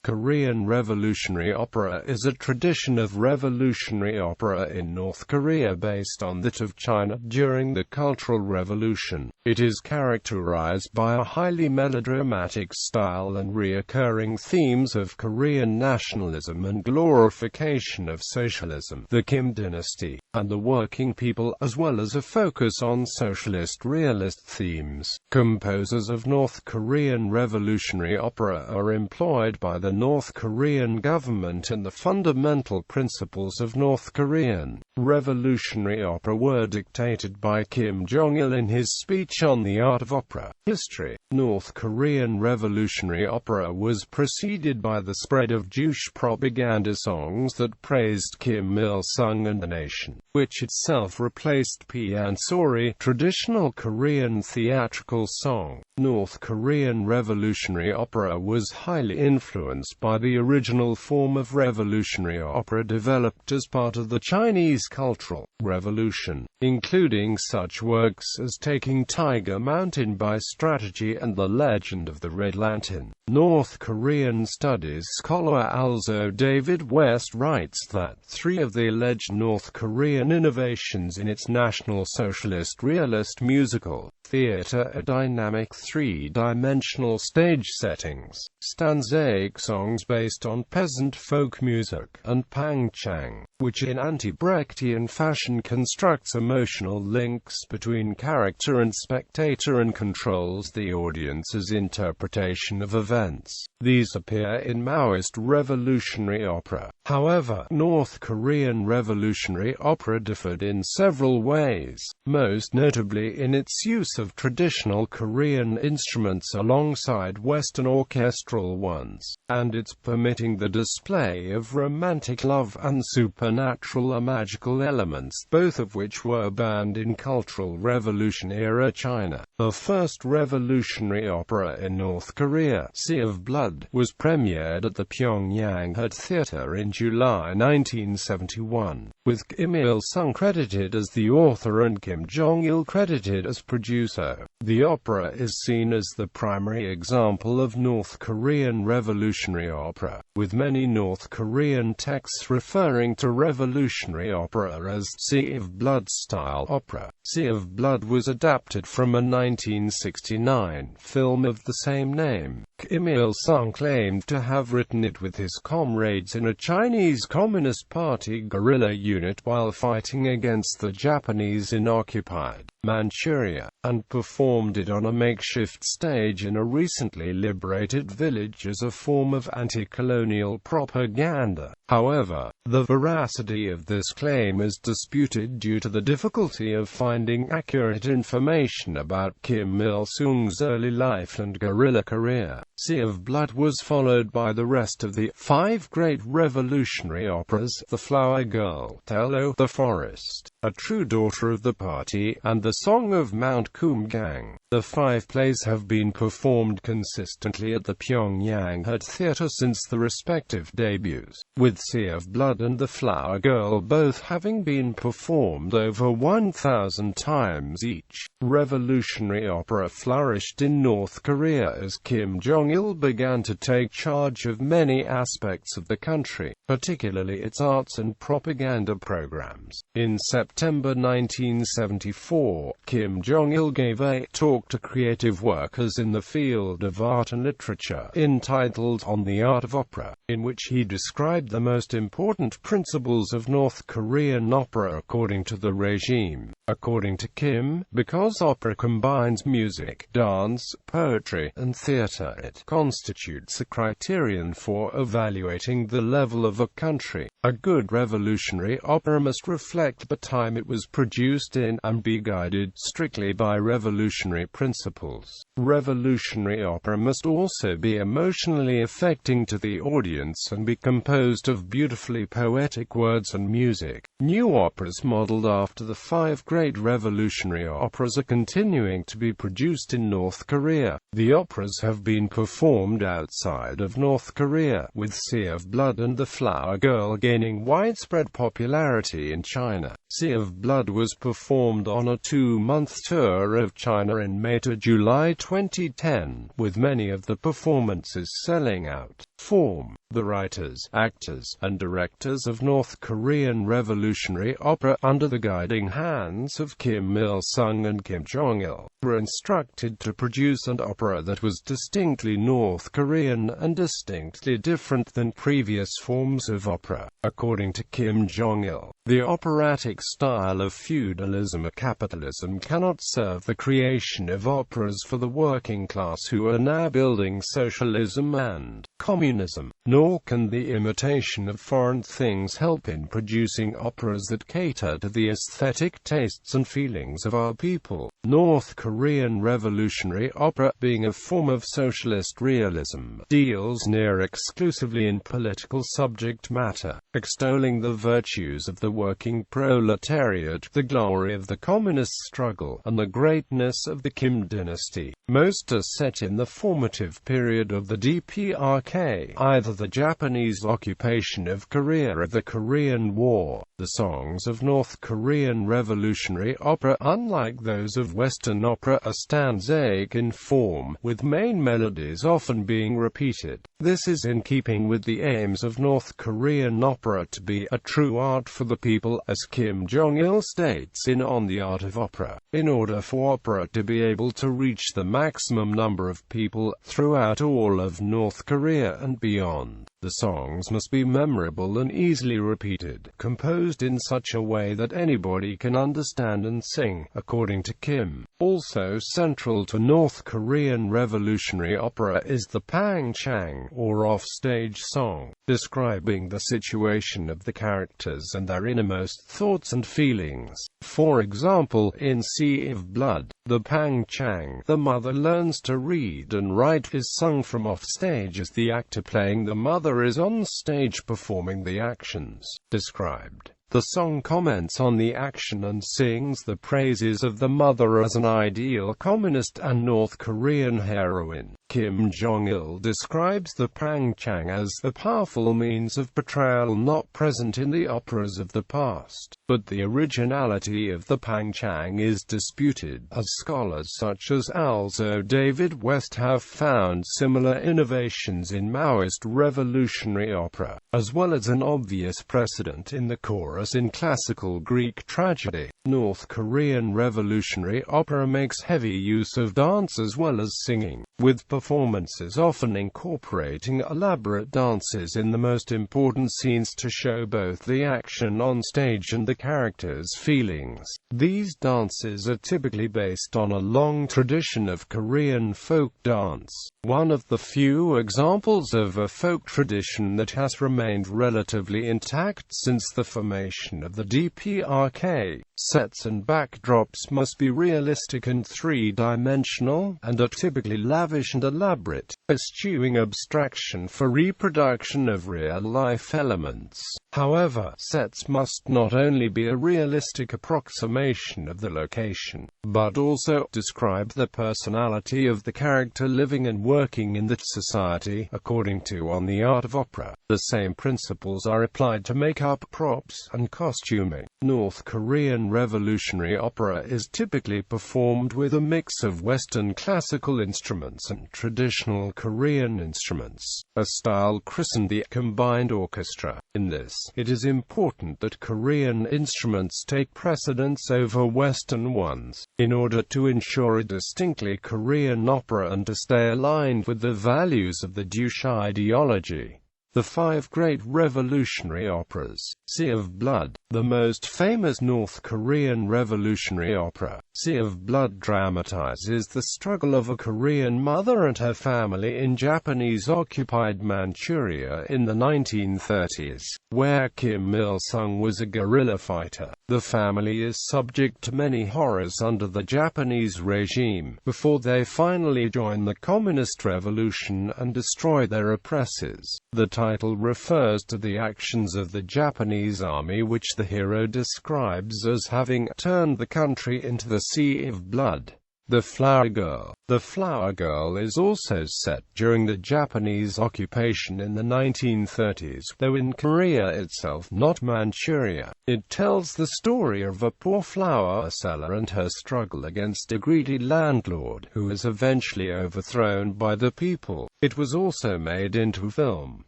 Korean revolutionary opera is a tradition of revolutionary opera in North Korea based on that of China during the Cultural Revolution. It is characterized by a highly melodramatic style and reoccurring themes of Korean nationalism and glorification of socialism, the Kim dynasty, and the working people, as well as a focus on socialist realist themes. Composers of North Korean revolutionary opera are employed by the North Korean government, and the fundamental principles of North Korean revolutionary opera were dictated by Kim Jong-Il in his speech on the art of opera. History. North Korean revolutionary opera was preceded by the spread of Jewish propaganda songs that praised Kim Il-sung and the nation, which itself replaced Pansori, traditional Korean theatrical song. North Korean revolutionary opera was highly influenced by the original form of revolutionary opera developed as part of the Chinese Cultural Revolution, including such works as Taking Tiger Mountain by Strategy and The Legend of the Red Lantern. North Korean studies scholar Also David West writes that three of the alleged North Korean innovations in its National Socialist realist musical theater are dynamic three-dimensional stage settings, stanzaic songs based on peasant folk music, and pangchang, which in anti-Brechtian fashion constructs emotional links between character and spectator and controls the audience's interpretation of events. These appear in Maoist revolutionary opera. However, North Korean revolutionary opera differed in several ways, most notably in its use of traditional Korean instruments alongside Western orchestral ones, and its permitting the display of romantic love and supernatural or magical elements, both of which were banned in Cultural Revolution-era China. The first revolutionary opera in North Korea, Sea of Blood, was premiered at the Pyongyang Hut Theatre in July 1971, with Kim Il-sung credited as the author and Kim Jong-il credited as producer. The opera is seen as the primary example of North Korean revolutionary opera, with many North Korean texts referring to revolutionary opera as Sea of Blood style opera. Sea of Blood was adapted from a 1969 film of the same name. Kim Il-sung claimed to have written it with his comrades in a Chinese Communist Party guerrilla unit while fighting against the Japanese in occupied Manchuria, and performed it on a makeshift stage in a recently liberated village as a form of anti-colonial propaganda. However, the veracity of this claim is disputed due to the difficulty of finding accurate information about Kim Il-sung's early life and guerrilla career. Sea of Blood was followed by the rest of the five great revolutionary operas: The Flower Girl, Tello the Forest, A True Daughter of the Party, and The Song of Mount Kumgang. The five plays have been performed consistently at the Pyongyang Hut Theatre since the respective debuts, with Sea of Blood and The Flower Girl both having been performed over 1,000 times each. Revolutionary opera flourished in North Korea as Kim Jong-il began to take charge of many aspects of the country, particularly its arts and propaganda programs. In September 1974, Kim Jong-il gave a talk to creative workers in the field of art and literature, entitled On the Art of Opera, in which he described the most important principles of North Korean opera according to the regime. According to Kim, because opera combines music, dance, poetry, and theater, it constitutes a criterion for evaluating the level of a country. A good revolutionary opera must reflect the time it was produced in, and be guided strictly by revolutionary principles. Revolutionary opera must also be emotionally affecting to the audience and be composed of beautifully poetic words and music. New operas modeled after the five great revolutionary operas are continuing to be produced in North Korea. The operas have been performed outside of North Korea, with Sea of Blood and The Flower Girl gaining widespread popularity in China. Sea of Blood was performed on a 2-month tour of China in May to July 2010, with many of the performances selling out. form. The writers, actors, and directors of North Korean revolutionary opera, under the guiding hands of Kim Il-sung and Kim Jong-il, were instructed to produce an opera that was distinctly North Korean and distinctly different than previous forms of opera. According to Kim Jong-il, the operatic style of feudalism or capitalism cannot serve the creation of operas for the working class who are now building socialism and communism, nor can the imitation of foreign things help in producing operas that cater to the aesthetic tastes and feelings of our people. North Korean revolutionary opera, being a form of socialist realism, deals near exclusively in political subject matter, extolling the virtues of the working proletariat, the glory of the communist struggle, and the greatness of the Kim dynasty. Most are set in the formative period of the DPRK, either the Japanese occupation of Korea or the Korean War. The songs of North Korean revolutionary opera, unlike those of Western opera, are stanzaic in form, with main melodies often being repeated. This is in keeping with the aims of North Korean opera to be a true art for the people, as Kim Jong-il states in On the Art of Opera. In order for opera to be able to reach the maximum number of people throughout all of North Korea and beyond, the songs must be memorable and easily repeated, composed in such a way that anybody can understand and sing. According to Kim, also central to North Korean revolutionary opera is the pangchang, or off-stage song, describing the situation of the characters and their innermost thoughts and feelings. For example, in Sea of Blood, the pangchang, the mother learns to read and write, is sung from off-stage as the actor playing the mother is on stage performing the actions described. The song comments on the action and sings the praises of the mother as an ideal communist and North Korean heroine. Kim Jong-il describes the pangchang as a powerful means of portrayal not present in the operas of the past, but the originality of the pangchang is disputed, as scholars such as also David West have found similar innovations in Maoist revolutionary opera, as well as an obvious precedent in the chorus in classical Greek tragedy. North Korean revolutionary opera makes heavy use of dance as well as singing, with performances often incorporating elaborate dances in the most important scenes to show both the action on stage and the characters' feelings. These dances are typically based on a long tradition of Korean folk dance, one of the few examples of a folk tradition that has remained relatively intact since the formation of the DPRK. Sets and backdrops must be realistic and three-dimensional, and are typically lavish and elaborate, eschewing abstraction for reproduction of real-life elements. However, sets must not only be a realistic approximation of the location, but also describe the personality of the character living and working in that society. According to On the Art of Opera, the same principles are applied to makeup, props, and costuming. North Korean revolutionary opera is typically performed with a mix of Western classical instruments and traditional Korean instruments, a style christened the combined orchestra. In this, it is important that Korean instruments take precedence over Western ones, in order to ensure a distinctly Korean opera and to stay aligned with the values of the Juche ideology. The five great revolutionary operas. Sea of Blood, the most famous North Korean revolutionary opera. Sea of Blood dramatizes the struggle of a Korean mother and her family in Japanese-occupied Manchuria in the 1930s, where Kim Il-sung was a guerrilla fighter. The family is subject to many horrors under the Japanese regime, before they finally join the communist revolution and destroy their oppressors. The title refers to the actions of the Japanese army, which the hero describes as having turned the country into the Sea of Blood. The Flower Girl. The Flower Girl is also set during the Japanese occupation in the 1930s, though in Korea itself, not Manchuria. It tells the story of a poor flower seller and her struggle against a greedy landlord, who is eventually overthrown by the people. It was also made into film.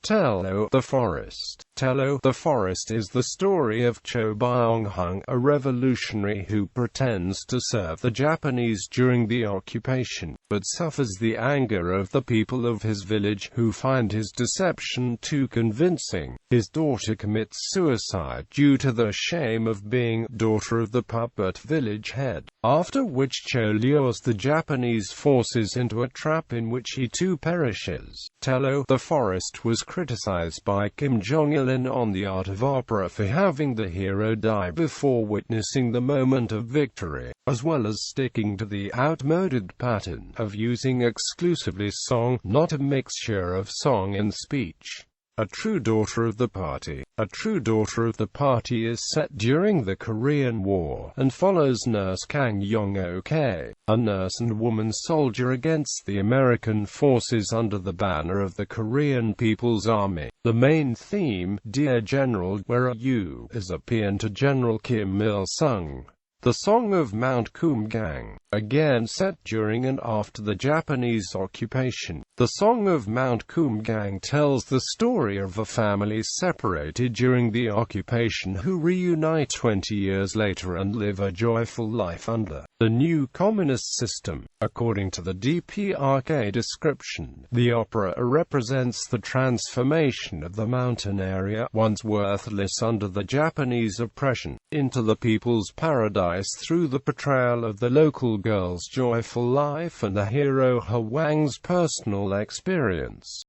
Tello the Forest. Tello the Forest is the story of Cho Byung-hung, a revolutionary who pretends to serve the Japanese during the occupation, but suffers the anger of the people of his village, who find his deception too convincing. His daughter commits suicide due to the shame of being daughter of the puppet village head, after which Cho lures the Japanese forces into a trap in which he too perishes. Tello the Forest was criticized by Kim Jong-Il on The Art of Opera for having the hero die before witnessing the moment of victory, as well as sticking to the outmoded pattern of using exclusively song, not a mixture of song and speech. A True Daughter of the Party. A True Daughter of the Party is set during the Korean War, and follows nurse Kang Yong-ok, a nurse and woman soldier against the American forces under the banner of the Korean People's Army. The main theme, Dear General, Where Are You?, is a paean to General Kim Il-sung. The Song of Mount Kumgang, again set during and after the Japanese occupation. The Song of Mount Kumgang tells the story of a family separated during the occupation who reunite 20 years later and live a joyful life under the new communist system. According to the DPRK description, the opera represents the transformation of the mountain area, once worthless under the Japanese oppression, into the people's paradise through the portrayal of the local girl's joyful life and the hero Hwang's personal experience.